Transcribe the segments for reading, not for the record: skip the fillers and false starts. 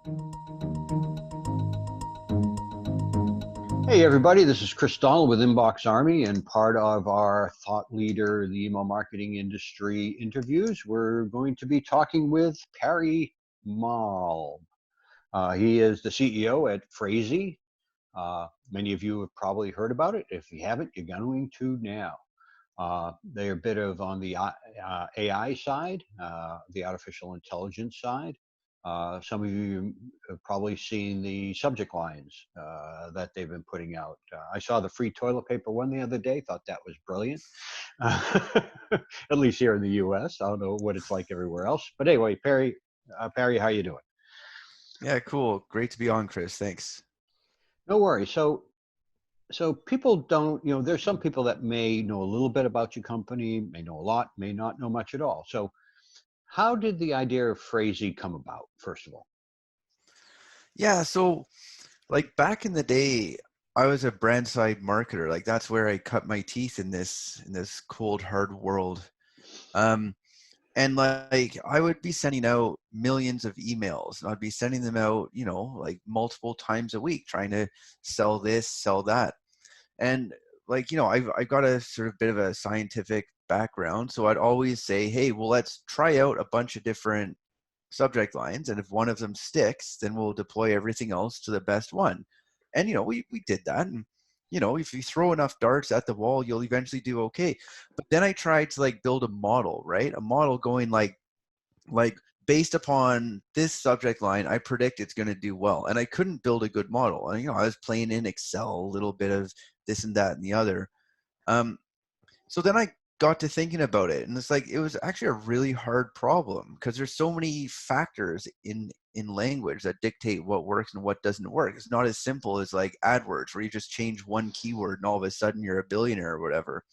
Hey everybody, this is Chris Donald with Inbox Army, and part of our Thought Leader, the email marketing industry interviews, we're going to be talking with Parry Malm. He is the CEO at Phrasee. Many of you have probably heard about it. If you haven't, you're going to now. They're a bit of on the AI side, the artificial intelligence side. Some of you have probably seen the subject lines that they've been putting out. I saw the free toilet paper one the other day, thought that was brilliant. At least here in the US. I don't know what it's like everywhere else. But anyway, Parry, how you doing? Yeah, cool. Great to be on, Chris. Thanks. No worries. So people don't, there's some people that may know a little bit about your company, may know a lot, may not know much at all. So how did the idea of Phrasee come about, first of all? Yeah, so like back in the day, I was a brand side marketer. Like that's where I cut my teeth in this cold hard world. Um, and like I would be sending out millions of emails, and I'd be sending them out, like multiple times a week, trying to sell this, sell that. And like, I've got a sort of bit of a scientific background, so I'd always say, hey, well, let's try out a bunch of different subject lines, and if one of them sticks, then we'll deploy everything else to the best one. And we did that, and if you throw enough darts at the wall, you'll eventually do okay. But then I tried to like build a model, right? A model going like based upon this subject line, I predict it's going to do well. And I couldn't build a good model. And I was playing in Excel, a little bit of this and that and the other. um so then I got to thinking about it, and it's like it was actually a really hard problem because there's so many factors in language that dictate what works and what doesn't work. It's not as simple as like AdWords, where you just change one keyword and all of a sudden you're a billionaire or whatever.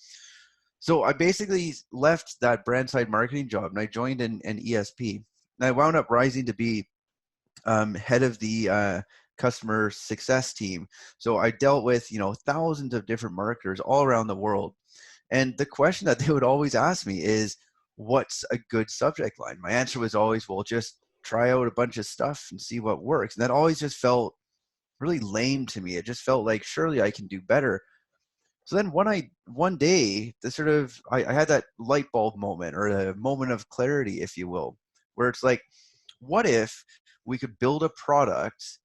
So I basically left that brand side marketing job and I joined an ESP. And I wound up rising to be head of the customer success team. So I dealt with thousands of different marketers all around the world, and the question that they would always ask me is, what's a good subject line? My answer was always, well, just try out a bunch of stuff and see what works. And that always just felt really lame to me. It just felt like surely I can do better. So then one day, the sort of I had that light bulb moment, or a moment of clarity, if you will, where it's like, what if we could build a product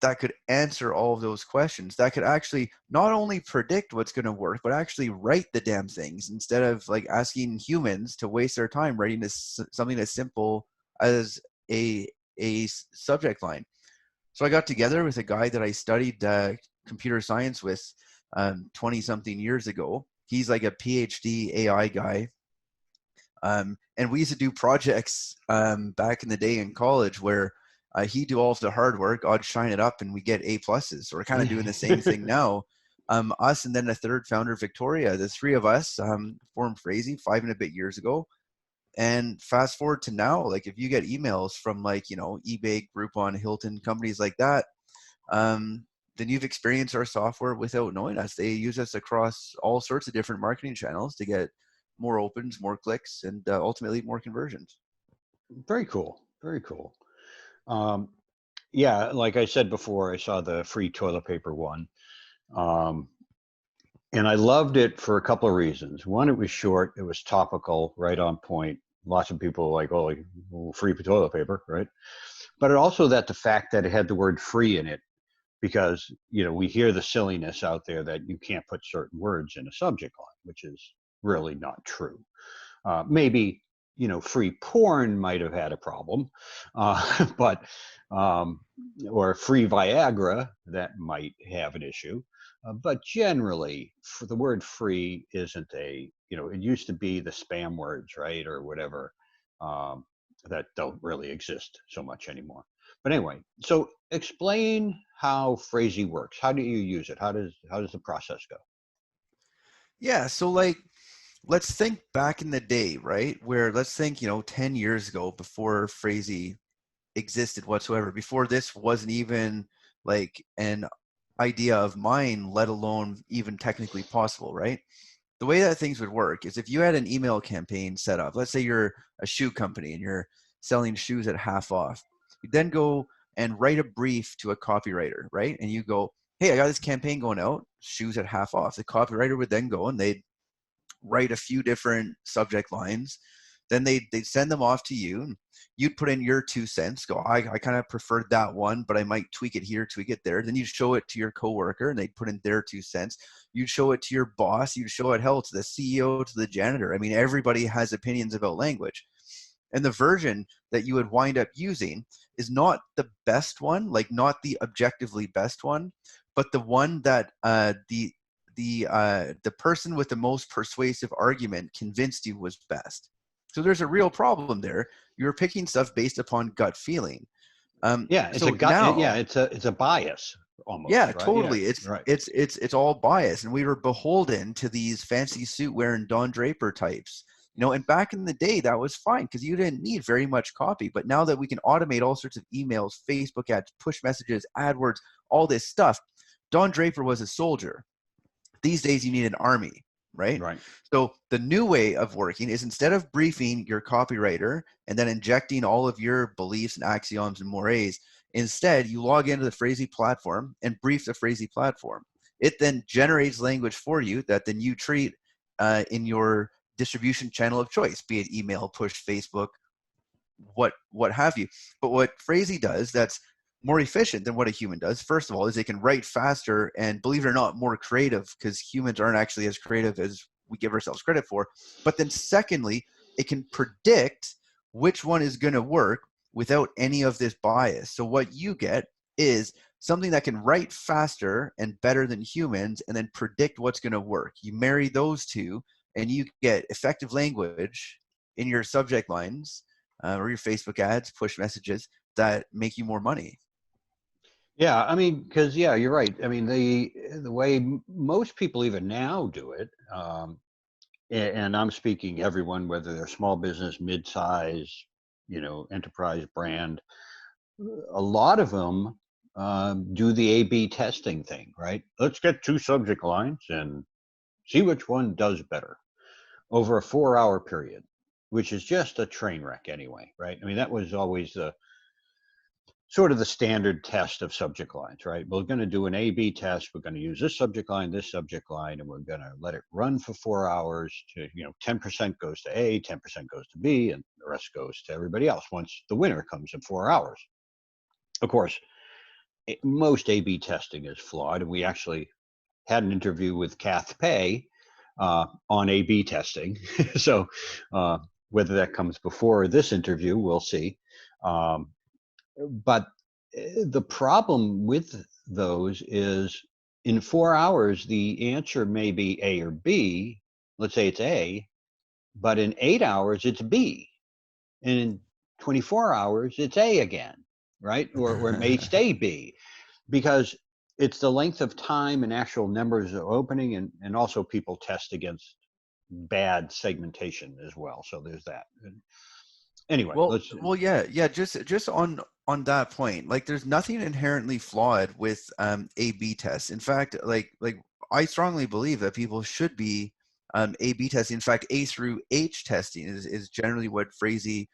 that could answer all of those questions, that could actually not only predict what's going to work, but actually write the damn things, instead of like asking humans to waste their time writing something as simple as a subject line. So I got together with a guy that I studied computer science with 20 something years ago. He's like a PhD AI guy. And we used to do projects back in the day in college where he'd do all of the hard work, I'd shine it up, and we get A pluses. So we're kind of doing the same thing now. Us and then a third founder, Victoria, the three of us formed Phrasee 5 and a bit years ago. And fast forward to now, like if you get emails from like, eBay, Groupon, Hilton, companies like that, then you've experienced our software without knowing us. They use us across all sorts of different marketing channels to get more opens, more clicks, and ultimately more conversions. Very cool. Very cool. Um, yeah, like I said before, I saw the free toilet paper one. Um, and I loved it for a couple of reasons. One, it was short, it was topical, right on point. Lots of people were like, oh, like, well, free toilet paper, right? But it also that the fact that it had the word free in it, because we hear the silliness out there that you can't put certain words in a subject line, which is really not true. Maybe free porn might have had a problem, but or free Viagra, that might have an issue. But generally, for the word free isn't it used to be the spam words, right, or whatever, um, that don't really exist so much anymore. But anyway, so explain how Phrasee works. How do you use it? How does the process go? Yeah, so like let's think back in the day, right? Where let's think, 10 years ago, before Phrasee existed whatsoever, before this wasn't even like an idea of mine, let alone even technically possible, right? The way that things would work is if you had an email campaign set up, let's say you're a shoe company and you're selling shoes at half off, you then go and write a brief to a copywriter, right? And you go, hey, I got this campaign going out, shoes at half off. The copywriter would then go and they'd write a few different subject lines. Then they'd send them off to you. You'd put in your 2 cents, go, I kind of preferred that one, but I might tweak it here, tweak it there. Then you'd show it to your coworker and they'd put in their 2 cents. You'd show it to your boss. You'd show it, hell, to the CEO, to the janitor. I mean, everybody has opinions about language. And the version that you would wind up using is not the best one, like not the objectively best one, but the one that the person with the most persuasive argument convinced you was best. So there's a real problem there. You're picking stuff based upon gut feeling. Yeah, it's a So gut. now, Yeah, it's a bias yeah, almost, right? Yeah, totally. right. It's all bias, and we were beholden to these fancy suit wearing Don Draper types. You know, and back in the day, that was fine because you didn't need very much copy. But now that we can automate all sorts of emails, Facebook ads, push messages, AdWords, all this stuff, Don Draper was a soldier. These days, you need an army, right? Right. So the new way of working is instead of briefing your copywriter and then injecting all of your beliefs and axioms and mores, instead you log into the Phrasee platform and brief the Phrasee platform. It then generates language for you that then you treat in your distribution channel of choice, be it email, push, Facebook, what have you. But what Phrasee does that's more efficient than what a human does, first of all, is they can write faster and, believe it or not, more creative, because humans aren't actually as creative as we give ourselves credit for. But then secondly, it can predict which one is going to work without any of this bias. So what you get is something that can write faster and better than humans and then predict what's going to work. You marry those two and you get effective language in your subject lines or your Facebook ads, push messages that make you more money. Yeah, I mean, because yeah, you're right. I mean, the way most people even now do it, and I'm speaking everyone, whether they're small business, mid-size, enterprise brand, a lot of them do the A/B testing thing, right? Let's get 2 subject lines and see which one does better over a 4-hour period, which is just a train wreck anyway, right? I mean, that was always the sort of the standard test of subject lines, right? We're going to do an A/B test. We're going to use this subject line, and we're going to let it run for 4 hours to, 10% goes to A, 10% goes to B, and the rest goes to everybody else once the winner comes in 4 hours. Of course, most A/B testing is flawed, and we actually had an interview with Kath Pay on A/B testing. So whether that comes before this interview, we'll see. But the problem with those is in 4 hours, the answer may be A or B. Let's say it's A, but in 8 hours, it's B. And in 24 hours, it's A again, right? Or it may stay B because it's the length of time and actual numbers of opening, and also people test against bad segmentation as well. So there's that. Anyway, well, yeah. Just on that point, like, there's nothing inherently flawed with A/B tests. In fact, like I strongly believe that people should be A/B testing. In fact, A through H testing is generally what Phrasee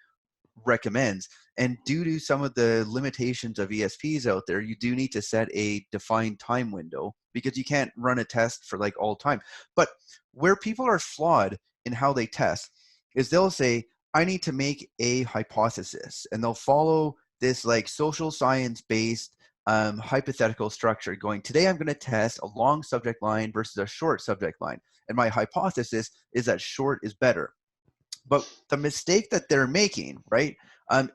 recommends. And due to some of the limitations of ESPs out there, you do need to set a defined time window because you can't run a test for like all time. But where people are flawed in how they test is they'll say, I need to make a hypothesis, and they'll follow this like social science based hypothetical structure going, today I'm going to test a long subject line versus a short subject line. And my hypothesis is that short is better. But the mistake that they're making, right,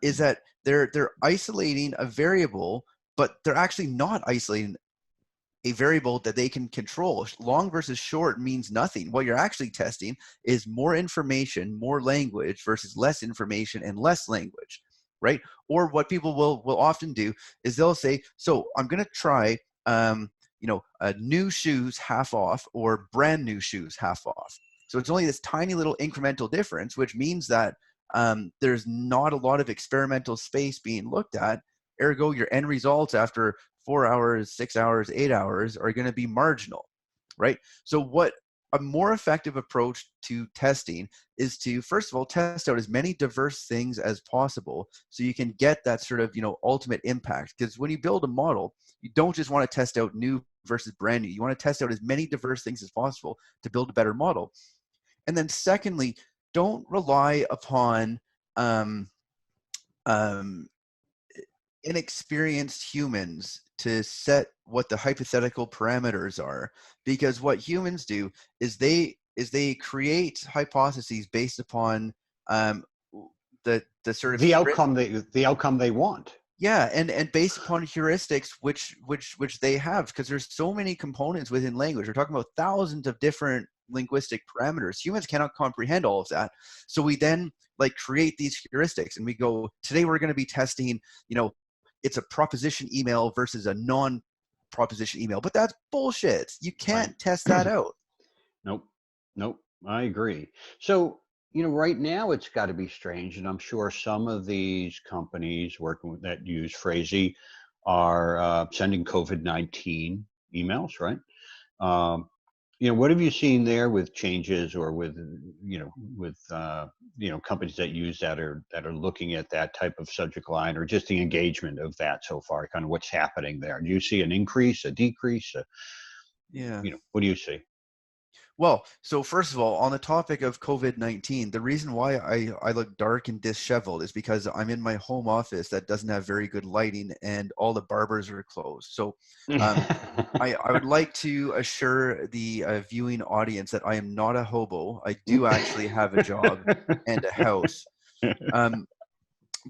is that they're isolating a variable, but they're actually not isolating a variable that they can control. Long versus short means nothing. What you're actually testing is more information, more language versus less information and less language, right? Or what people will often do is they'll say, so I'm going to try, new shoes half off or brand new shoes half off. So it's only this tiny little incremental difference, which means that there's not a lot of experimental space being looked at. Ergo, your end results after 4 hours, 6 hours, 8 hours are going to be marginal, right? So what a more effective approach to testing is to, first of all, test out as many diverse things as possible so you can get that sort of, ultimate impact. Because when you build a model, you don't just want to test out new versus brand new. You want to test out as many diverse things as possible to build a better model. And then secondly, don't rely upon um, um, inexperienced humans to set what the hypothetical parameters are, because what humans do is they create hypotheses based upon um, the sort of The outcome they want. yeah, and based upon heuristics which they have, because there's so many components within language. We're talking about thousands of different linguistic parameters. Humans cannot comprehend all of that. So we then like create these heuristics and we go, today we're going to be testing, it's a proposition email versus a non-proposition email. But that's bullshit. You can't Right. test that out. Nope. Nope. I agree. So, right now it's got to be strange. And I'm sure some of these companies working with that use Phrasee are sending COVID-19 emails, right? Um, what have you seen there with changes or with companies that use that are looking at that type of subject line or just the engagement of that so far, kind of what's happening there? Do you see an increase, a decrease? Yeah. What do you see? Well, so first of all, on the topic of COVID-19, the reason why I look dark and disheveled is because I'm in my home office that doesn't have very good lighting and all the barbers are closed. So um, I would like to assure the viewing audience that I am not a hobo. I do actually have a job and a house. Um,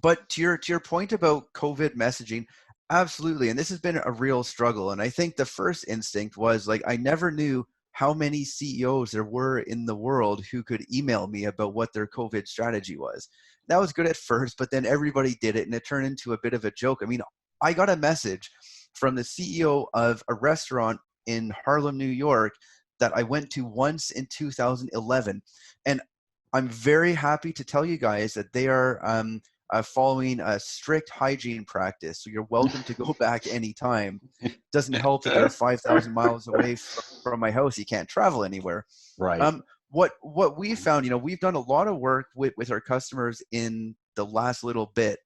but to your point about COVID messaging, absolutely. And this has been a real struggle. And I think the first instinct was like, I never knew how many CEOs there were in the world who could email me about what their COVID strategy was. That was good at first, but then everybody did it and it turned into a bit of a joke. I mean, I got a message from the CEO of a restaurant in Harlem, New York that I went to once in 2011. And I'm very happy to tell you guys that they are following a strict hygiene practice. So you're welcome to go back anytime. Doesn't help that they're 5,000 miles away from my house. You can't travel anywhere. Right. What we found, we've done a lot of work with our customers in the last little bit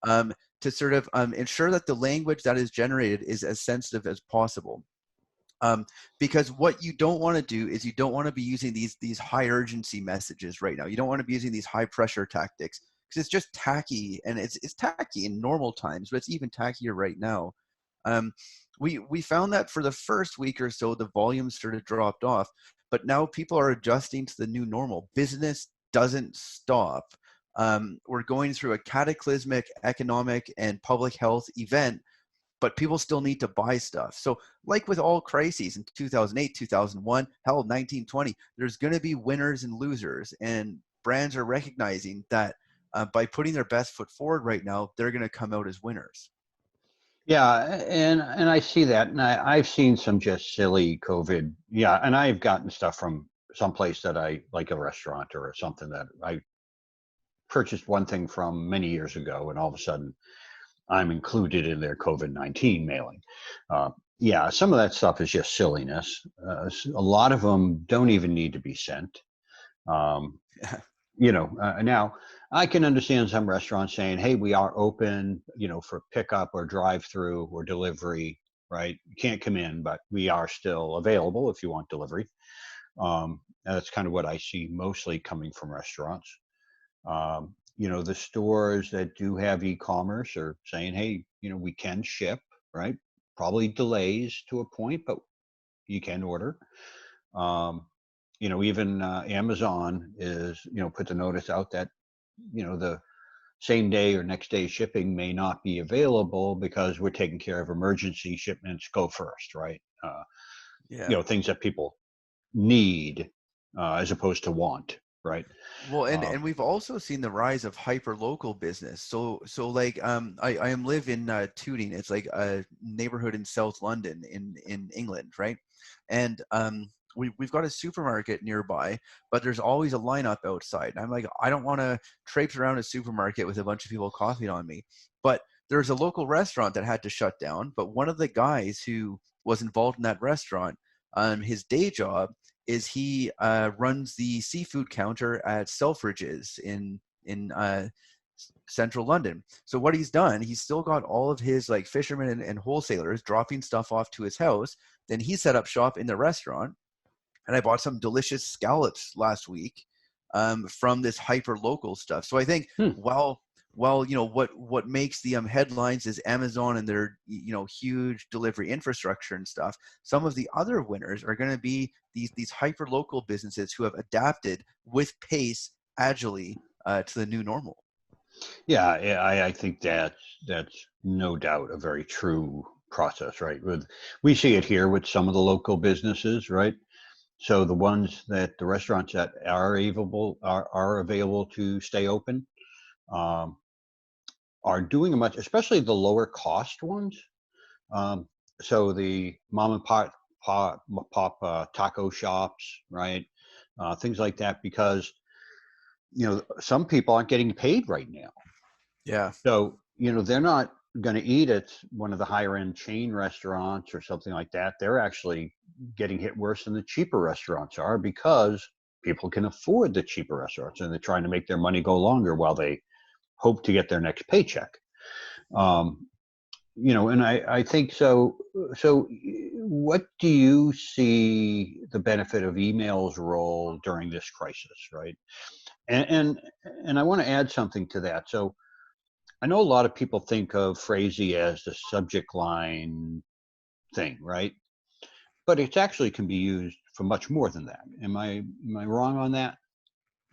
to sort of ensure that the language that is generated is as sensitive as possible. Because what you don't want to do is you don't want to be using these high urgency messages right now. You don't want to be using these high pressure tactics because it's just tacky, and it's tacky in normal times, but it's even tackier right now. Um, we found that for the first week or so, the volume sort of dropped off, but now people are adjusting to the new normal. Business doesn't stop. We're going through a cataclysmic economic and public health event, but people still need to buy stuff. So like with all crises in 2008, 2001, hell, 1920, there's going to be winners and losers. And brands are recognizing that by putting their best foot forward right now, they're going to come out as winners. Yeah, and I see that, and I've seen some just silly COVID. Yeah, and I've gotten stuff from someplace that I like, a restaurant or something that I purchased one thing from many years ago, and all of a sudden I'm included in their COVID-19 mailing. Yeah, some of that stuff is just silliness. A lot of them don't even need to be sent. Um, now I can understand some restaurants saying, hey, we are open, for pickup or drive through or delivery, right? You can't come in, but we are still available if you want delivery. And that's kind of what I see mostly coming from restaurants. The stores that do have e-commerce are saying, hey, we can ship, right? Probably delays to a point, but you can order. Um, even Amazon is, put the notice out that, the same day or next day shipping may not be available because we're taking care of emergency shipments go first, right? Yeah. Things that people need as opposed to want, right? Well, and Uh, and we've also seen the rise of hyper local business. So like I am live in Tooting. It's like a neighborhood in South London in England, right? And we've got a supermarket nearby, but there's always a lineup outside. And I'm like, I don't want to traipse around a supermarket with a bunch of people coughing on me. But there's a local restaurant that had to shut down. But one of the guys who was involved in that restaurant, his day job is he runs the seafood counter at Selfridges in central London. So what he's done, he's still got all of his like fishermen and wholesalers dropping stuff off to his house. Then he set up shop in the restaurant, and I bought some delicious scallops last week from this hyper local stuff. So I think Hmm. while what makes the headlines is Amazon and their huge delivery infrastructure and stuff. Some of the other winners are going to be these hyper local businesses who have adapted with pace, agilely to the new normal. Yeah, I think that's no doubt a very true process, right? We see it here with some of the local businesses, right? So the ones that the restaurants that are available to stay open um, are doing a much, especially the lower cost ones. Um, so the mom and pop taco shops, right? Things like that, because some people aren't getting paid right now. Yeah. So, they're not going to eat at one of the higher end chain restaurants or something like that. They're actually getting hit worse than the cheaper restaurants are, because people can afford the cheaper restaurants and they're trying to make their money go longer while they hope to get their next paycheck. Um, and I think so. So, what do you see the benefit of email's role during this crisis, right? And I want to add something to that. So, I know a lot of people think of Phrasee as the subject line thing, right? But it actually can be used for much more than that. Am I wrong on that?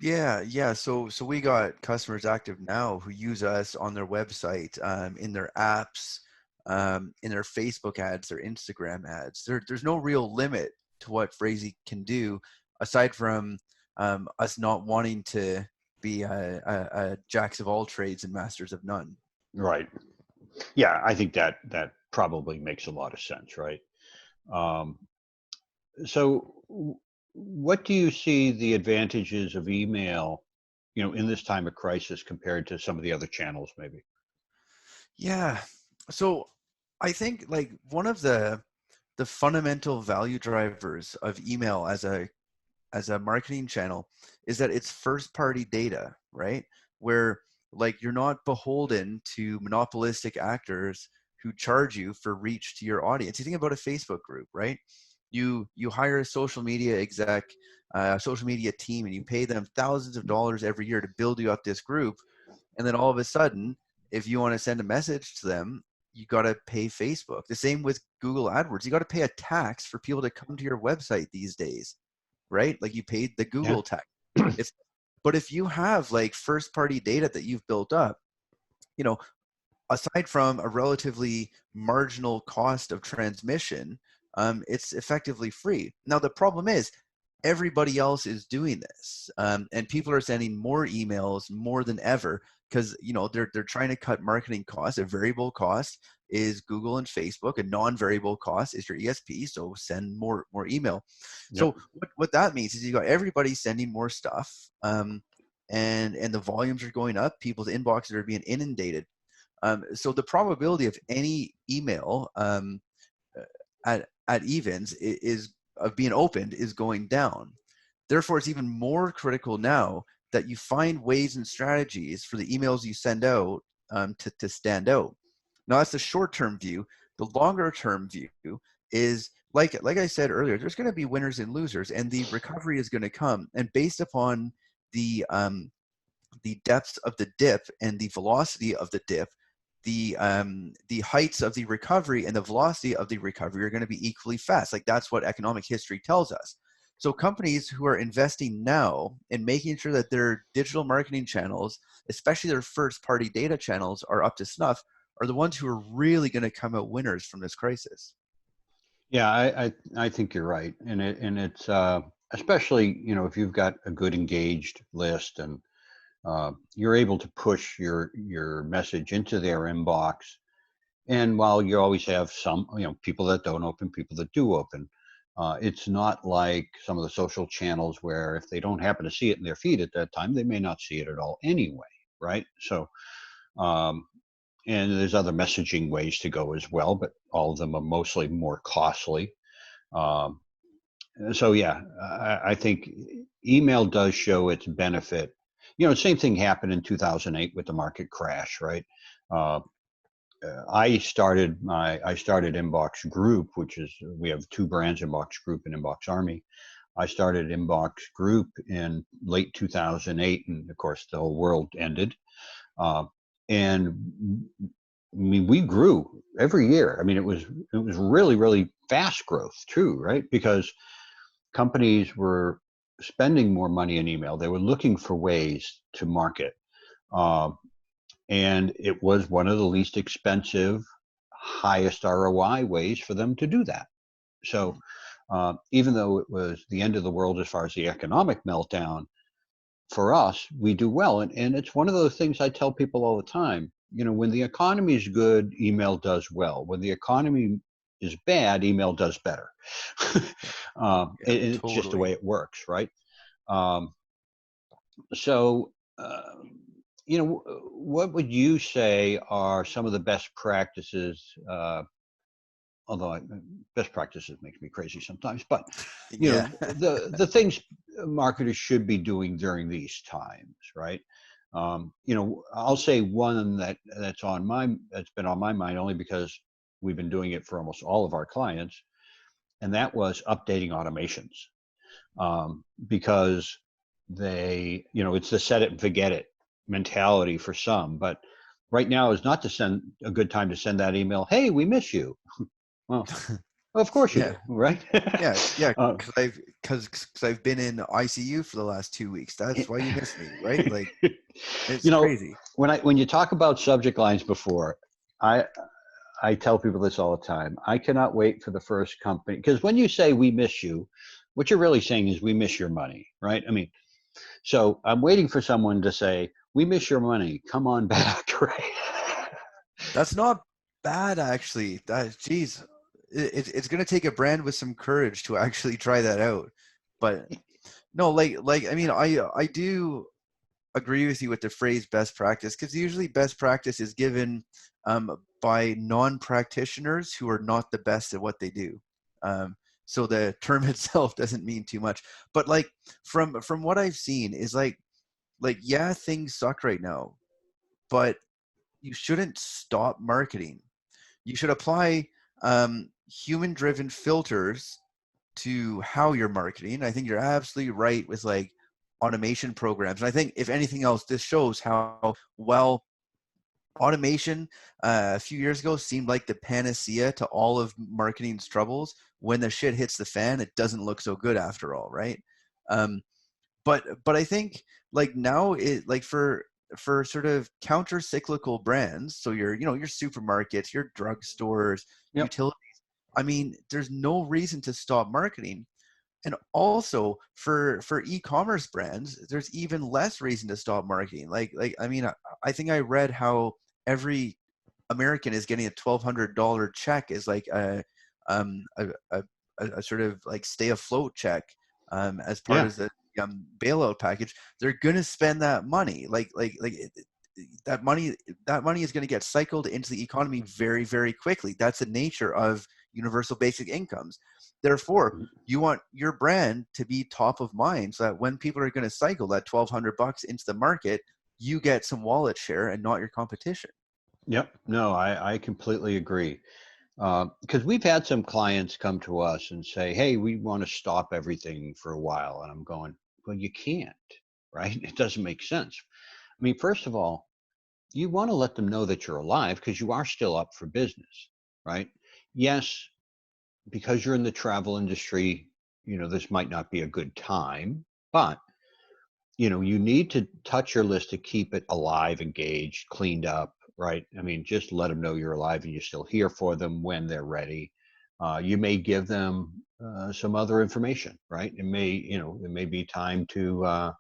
Yeah. So we got customers active now who use us on their website, in their apps, in their Facebook ads, their Instagram ads. There's no real limit to what Phrasee can do, aside from us not wanting to be a jacks of all trades and masters of none. Right. Yeah, I think that probably makes a lot of sense, right? Um, so, what do you see the advantages of email, in this time of crisis compared to some of the other channels, maybe? Yeah. So I think like one of the fundamental value drivers of email as a marketing channel is that it's first party data, right? Where like you're not beholden to monopolistic actors who charge you for reach to your audience. You think about a Facebook group, right? You hire a social media exec, social media team, and you pay them thousands of dollars every year to build you up this group. And then all of a sudden, if you want to send a message to them, you got to pay Facebook. The same with Google AdWords. You got to pay a tax for people to come to your website these days, right? Like you paid the Yeah. Google tax. If but if you have like first party data that you've built up, you know, aside from a relatively marginal cost of transmission, it's effectively free. Now the problem is everybody else is doing this, and people are sending more emails more than ever because they're trying to cut marketing costs. A variable cost is Google and Facebook. A non-variable cost is your ESP. So send more email. Yep. So what that means is you got everybody sending more stuff, and the volumes are going up. People's inboxes are being inundated. So the probability of any email at evens is of being opened is going down. Therefore, it's even more critical now that you find ways and strategies for the emails you send out to stand out. Now, that's the short-term view. The longer-term view is like I said earlier. There's going to be winners and losers, and the recovery is going to come. And based upon the depth of the dip and the velocity of the dip, the heights of the recovery and the velocity of the recovery are going to be equally fast. Like that's what economic history tells us. So companies who are investing now in making sure that their digital marketing channels, especially their first party data channels, are up to snuff, are the ones who are really going to come out winners from this crisis. Yeah, I think you're right, and it's especially if you've got a good engaged list, and you're able to push your message into their inbox. And while you always have some people that don't open, people that do open, it's not like some of the social channels where if they don't happen to see it in their feed at that time, they may not see it at all anyway, right? So um, and there's other messaging ways to go as well, but all of them are mostly more costly. Um, So yeah, I think email does show its benefit. Same thing happened in 2008 with the market crash, right? Uh, I started Inbox Group, which is, we have two brands, Inbox Group and Inbox Army. I started Inbox Group in late 2008, and of course the whole world ended. Uh, and I mean, we grew every year. I mean, it was really, really fast growth too, right? Because companies were spending more money in email. They were looking for ways to market. Uh, and it was one of the least expensive, highest ROI ways for them to do that. So even though it was the end of the world as far as the economic meltdown, for us, we do well. And it's one of those things I tell people all the time. When the economy is good, email does well. When the economy is bad, email does better. Yeah, It's just the way totally. it works, right? Um, so, what would you say are some of the best practices? Although best practices makes me crazy sometimes, but Yeah. the things marketers should be doing during these times, right? I'll say one that's been on my mind only because we've been doing it for almost all of our clients, and that was updating automations, because it's the set it and forget it mentality for some, but right now is not to send a good time to send that email. Hey, we miss you. Well, of course you Yeah. do, right? Yeah. Yeah. uh, Because I've been in ICU for the last 2 weeks. That's why you miss me, right? Like, it's you know, crazy. when you talk about subject lines before, I I tell people this all the time. I cannot wait for the first company, because when you say we miss you, what you're really saying is we miss your money, right? I mean, so I'm waiting for someone to say we miss your money. Come on back, right? That's not bad, actually. Geez, it's gonna take a brand with some courage to actually try that out. But no, I mean, I do agree with you with the phrase best practice, because usually best practice is given by non-practitioners who are not the best at what they do. So the term itself doesn't mean too much. But like from what I've seen is yeah, things suck right now, but you shouldn't stop marketing. You should apply human-driven filters to how you're marketing. I think you're absolutely right with like automation programs. And I think if anything else, this shows how well automation a few years ago seemed like the panacea to all of marketing's troubles. When the shit hits the fan, it doesn't look so good after all, right? Um, but I think like now it like for sort of counter cyclical brands, so your supermarkets, your drugstores, Yep. utilities. I mean, there's no reason to stop marketing. And also for e-commerce brands, there's even less reason to stop marketing. Like I mean, I think I read how every American is getting a $1,200 check as like um, a, a, a sort of like stay afloat check as part Yeah. of the bailout package. They're gonna spend that money. That money is going to get cycled into the economy very, very quickly. That's the nature of universal basic incomes. Therefore, you want your brand to be top of mind so that when people are going to cycle that $1,200 into the market, you get some wallet share and not your competition. Yep. No, I completely agree. Because we've had some clients come to us and say, "Hey, we want to stop everything for a while," and I'm going, "Well, you can't, right? It doesn't make sense." I mean, first of all, you want to let them know that you're alive because you are still up for business, right? Yes, because you're in the travel industry, this might not be a good time, but you need to touch your list to keep it alive, engaged, cleaned up, right? I mean, just let them know you're alive and you're still here for them when they're ready. You may give them some other information, right? It may be time to,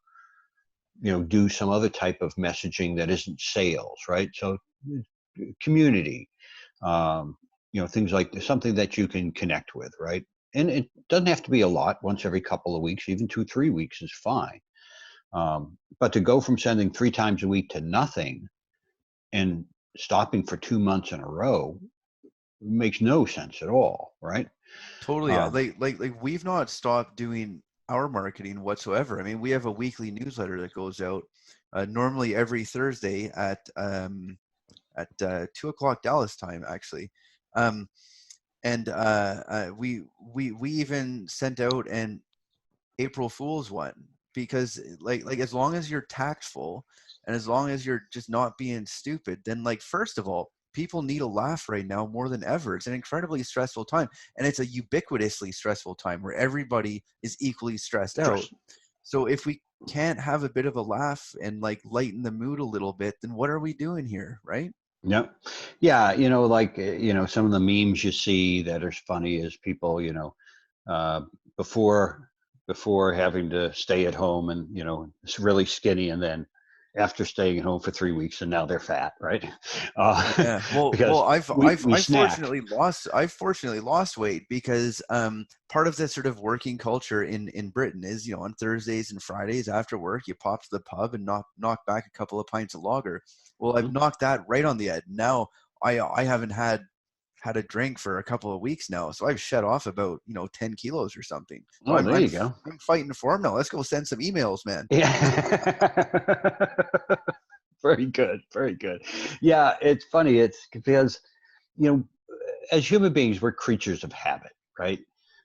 do some other type of messaging that isn't sales, right? So, community, um, things like this, something that you can connect with, right? And it doesn't have to be a lot. Once every couple of weeks, even 2, 3 weeks is fine. But to go from sending 3 times a week to nothing and stopping for 2 months in a row, makes no sense at all, right? Totally. Um, Like we've not stopped doing our marketing whatsoever. I mean, we have a weekly newsletter that goes out normally every Thursday at 2 o'clock Dallas time, actually. Um, and we even sent out an April Fool's one because like as long as you're tactful and as long as you're just not being stupid, then like first of all, people need a laugh right now more than ever. It's an incredibly stressful time, and it's a ubiquitously stressful time where everybody is equally stressed out. Just So if we can't have a bit of a laugh and like lighten the mood a little bit, then what are we doing here, right? yeah, yeah. Like some of the memes you see that are funny is people, uh, before before having to stay at home, and it's really skinny, and then after staying at home for 3 weeks and now they're fat, right? Yeah. Well, Because we snack. I've fortunately lost weight because part of the sort of working culture in Britain is, on Thursdays and Fridays after work, you pop to the pub and knock back a couple of pints of lager. Well, I've Mhm. knocked that right on the head. Now I haven't had a drink for a couple of weeks now, so I've shed off about 10 kilos or something. So Oh, there you go. I'm fighting for him now. Let's go send some emails, man. Yeah. Very good. Very good. Yeah, it's funny. It's because, you know, as human beings, we're creatures of habit, right?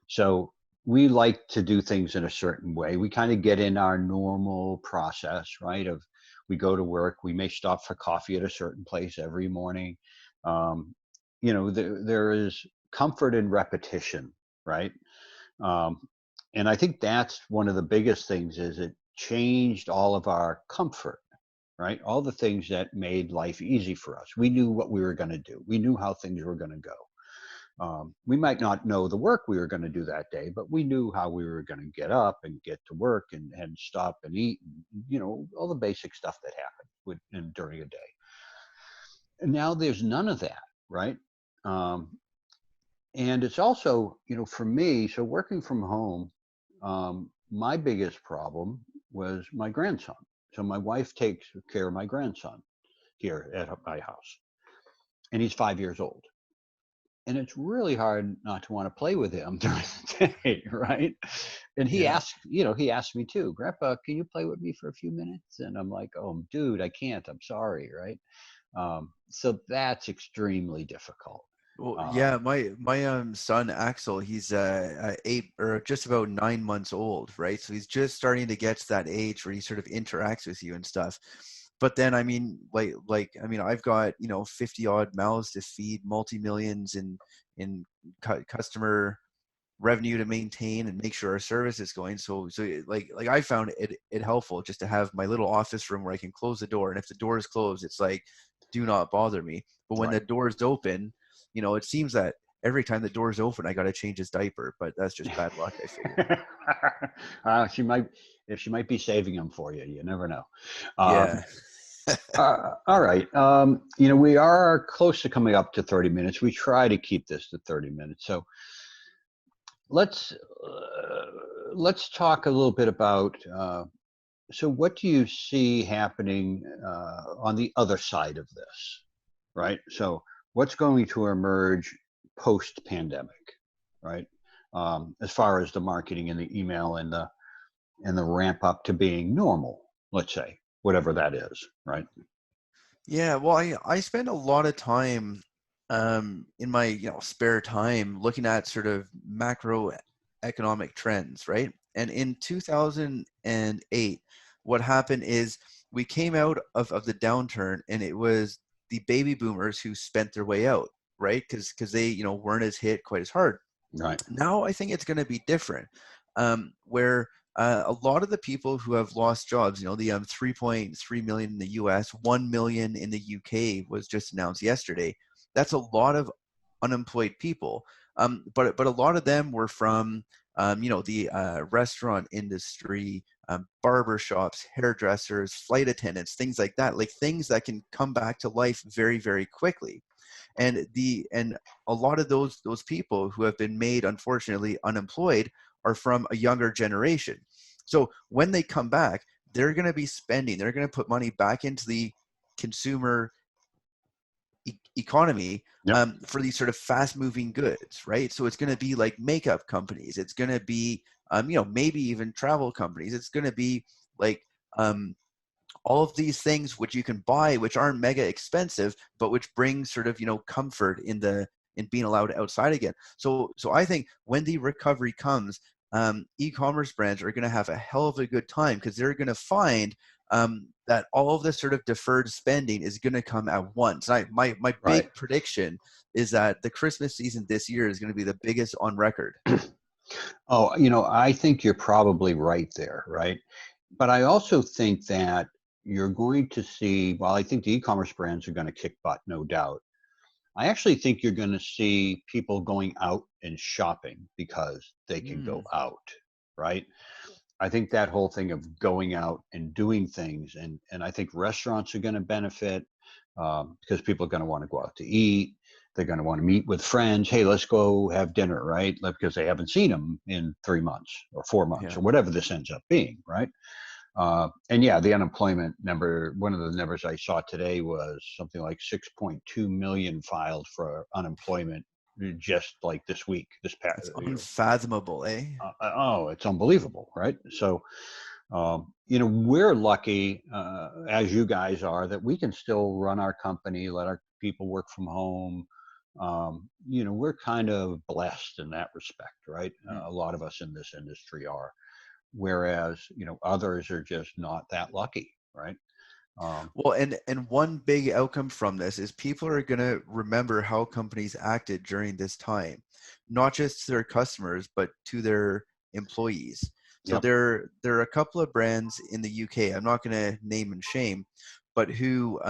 So we like to do things in a certain way. We kind of get in our normal process, right? Of we go to work, we may stop for coffee at a certain place every morning. Um, there is comfort in repetition, right? Um, and I think that's one of the biggest things is it changed all of our comfort, right? All the things that made life easy for us. We knew what we were going to do. We knew how things were going to go. We might not know the work we were going to do that day, but we knew how we were going to get up and get to work and stop and eat, and, all the basic stuff that happened during a day. And now there's none of that, right? Um, and it's also, for me, so working from home, my biggest problem was my grandson. So my wife takes care of my grandson here at my house, and he's 5 years old. And it's really hard not to want to play with him during the day, right? And Yeah. he asked me too, Grandpa, can you play with me for a few minutes? And I'm like, oh, dude, I can't. I'm sorry, right? So that's extremely difficult. Well, yeah, Um, my son Axel, he's 8 or just about 9 months old, right? So he's just starting to get to that age where he sort of interacts with you and stuff. But then, I mean, I mean, I've got 50 odd mouths to feed, multi millions in customer revenue to maintain and make sure our service is going. So I found it helpful just to have my little office room where I can close the door, and if the door is closed, it's like, do not bother me. But when right. the door is open, it seems that every time the door is open, I got to change his diaper. But that's just bad luck, I figure. She might, if she might be saving them for you. You never know. Um, Yeah. all right. We are close to coming up to 30 minutes. We try to keep this to 30 minutes. So let's uh, let's talk a little bit about. So what do you see happening on the other side of this? Right. So what's going to emerge post pandemic? Right. As far as the marketing and the email and the ramp up to being normal, let's say, whatever that is, right? Yeah, well, I spend a lot of time in my spare time looking at sort of macroeconomic trends, right? And in 2008, what happened is we came out of the downturn, and it was the baby boomers who spent their way out, right? Because they weren't as hit quite as hard. Right. Now I think it's going to be different, where a lot of the people who have lost jobs, the 3.3 million in the US, 1 million in the UK was just announced yesterday. That's a lot of unemployed people. But a lot of them were from, the restaurant industry, barber shops, hairdressers, flight attendants, things like that, like things that can come back to life very, very quickly. And a lot of those people who have been made unfortunately unemployed are from a younger generation. So when they come back, they're going to be spending, they're going to put money back into the consumer economy Yep. for these sort of fast moving goods, right? So it's going to be like makeup companies. It's going to be, maybe even travel companies. It's going to be like all of these things which you can buy, which aren't mega expensive, but which bring sort of, comfort in being allowed outside again. So I think when the recovery comes, e-commerce brands are going to have a hell of a good time, because they're going to find that all of this sort of deferred spending is going to come at once. My Right. big prediction is that the Christmas season this year is going to be the biggest on record. Oh, I think you're probably right there, right? But I also think that you're going to see, while I think the e-commerce brands are going to kick butt, no doubt, I actually think you're going to see people going out and shopping because they can go Mm, out, right? I think that whole thing of going out and doing things, and I think restaurants are going to benefit because people are going to want to go out to eat. They're going to want to meet with friends. Hey, let's go have dinner, right? Because they haven't seen them in 3 months or 4 months yeah, or whatever this ends up being, right? And yeah, the unemployment number, one of the numbers I saw today was something like 6.2 million filed for unemployment just like this week, this past, it's unfathomable, eh? oh, it's unbelievable, right? So, we're lucky, as you guys are, that we can still run our company, let our people work from home. We're kind of blessed in that respect, right? Mm. A lot of us in this industry are, whereas, others are just not that lucky, right? Um, Well, and one big outcome from this is people are going to remember how companies acted during this time, not just to their customers, but to their employees. So yep. there are a couple of brands in the UK, I'm not going to name and shame, but who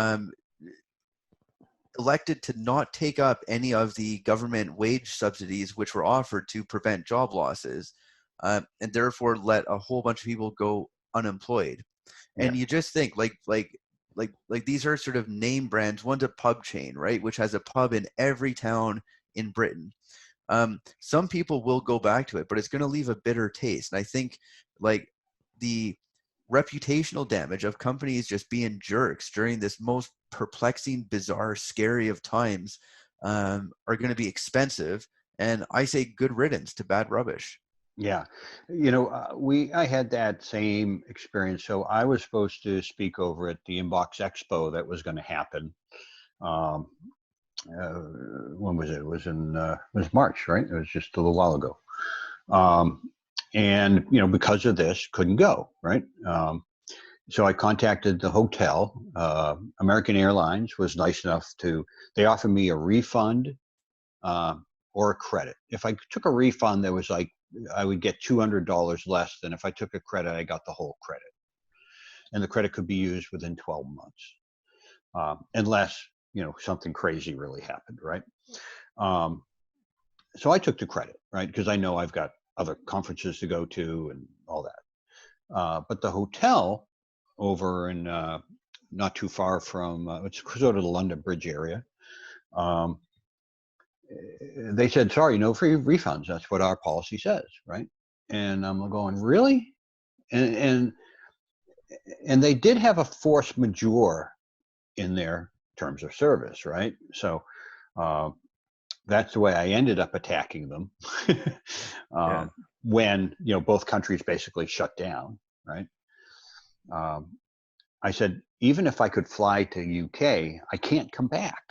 elected to not take up any of the government wage subsidies which were offered to prevent job losses, and therefore let a whole bunch of people go unemployed. And Yes. you just think like these are sort of name brands. One's a pub chain, right, which has a pub in every town in Britain. Some people will go back to it, but it's going to leave a bitter taste. And I think like the reputational damage of companies just being jerks during this most perplexing, bizarre, scary of times are going to be expensive. And I say good riddance to bad rubbish. Yeah. I had that same experience. So I was supposed to speak over at the Inbox Expo that was going to happen. Um, uh, when was it? It was it was March, right? It was just a little while ago. Um, and because of this, couldn't go, right? So I contacted the hotel. American Airlines was nice enough they offered me a refund uh, or a credit. If I took a refund, there was like, I would get $200 less than if I took a credit, I got the whole credit. And the credit could be used within 12 months, unless, something crazy really happened, right? Um, so I took the credit, right? Because I know I've got other conferences to go to and all that. But the hotel over in not too far from, it's sort of the London Bridge area. Um, they said, sorry, no free refunds. That's what our policy says, right? And I'm going, really? And and they did have a force majeure in their terms of service, right? So uh, that's the way I ended up attacking them Yeah. um, when both countries basically shut down, right? Um, I said, even if I could fly to UK, I can't come back.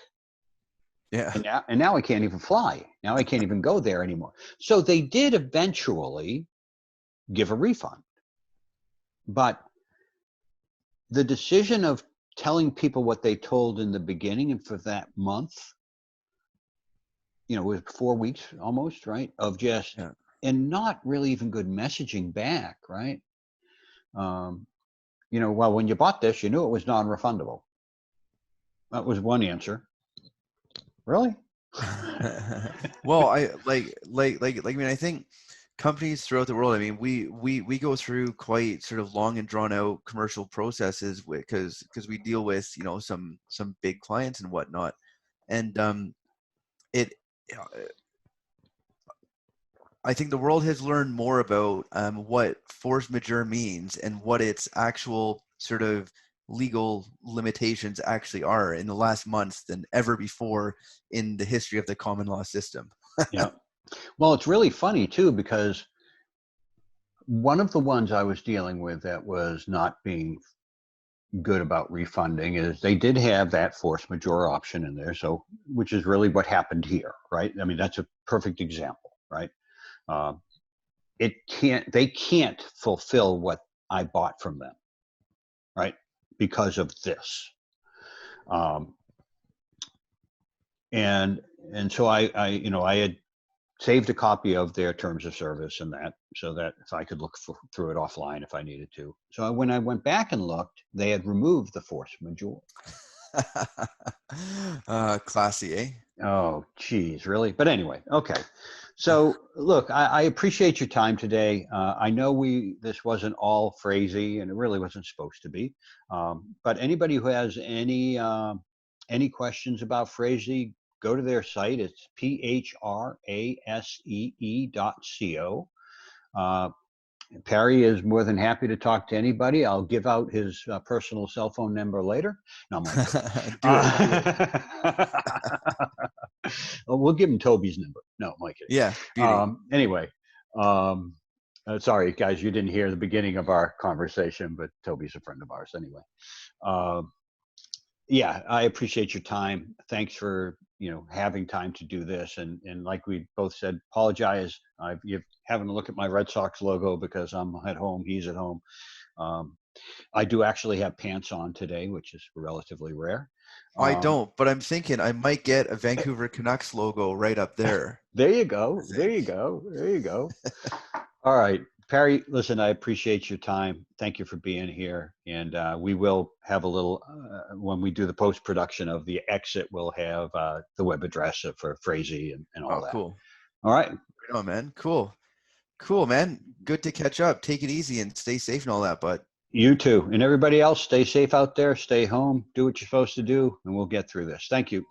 Yeah. And now I can't even fly. Now I can't even go there anymore. So they did eventually give a refund. But the decision of telling people what they told in the beginning and for that month, it was 4 weeks almost, right? Of just, Yeah. and not really even good messaging back, right? Um, well, when you bought this, you knew it was non-refundable. That was one answer. Really? Well, I I mean, I think companies throughout the world, I mean, we go through quite sort of long and drawn out commercial processes because we deal with, some big clients and whatnot. And it uh, I think the world has learned more about what force majeure means and what its actual sort of legal limitations actually are in the last months than ever before in the history of the common law system. Yeah. Well, it's really funny too, because one of the ones I was dealing with that was not being good about refunding is they did have that force majeure option in there. So, which is really what happened here, right? I mean, that's a perfect example, right? Uh, they can't fulfill what I bought from them, right? Because of this. Um, and so I had saved a copy of their terms of service and that, so that if I could look through it offline if I needed to. So when I went back and looked, they had removed the force majeure. Classy, eh? Oh, geez, really? But anyway, okay. So look, I appreciate your time today. I know this wasn't all Phrasee, and it really wasn't supposed to be. But anybody who has any questions about Phrasee, go to their site. It's phrasee.co. Parry is more than happy to talk to anybody. I'll give out his personal cell phone number later. No, I'm only kidding. Do it. We'll give him Toby's number. No, I'm only kidding. Yeah, beauty. Anyway, sorry, guys, you didn't hear the beginning of our conversation, but Toby's a friend of ours anyway. Yeah, I appreciate your time. Thanks for having time to do this, and like we both said, apologize. You're having to look at my Red Sox logo because I'm at home, he's at home. I do actually have pants on today, which is relatively rare. I don't, but I'm thinking I might get a Vancouver Canucks logo right up there. There you go. There you go. There you go. All right. Parry, listen, I appreciate your time. Thank you for being here. And we will have a little, when we do the post-production of the exit, we'll have the web address for Phrasee and all that. Cool. All right. Right on, man. Cool, man. Good to catch up. Take it easy and stay safe and all that, bud. You too. And everybody else, stay safe out there. Stay home. Do what you're supposed to do, and we'll get through this. Thank you.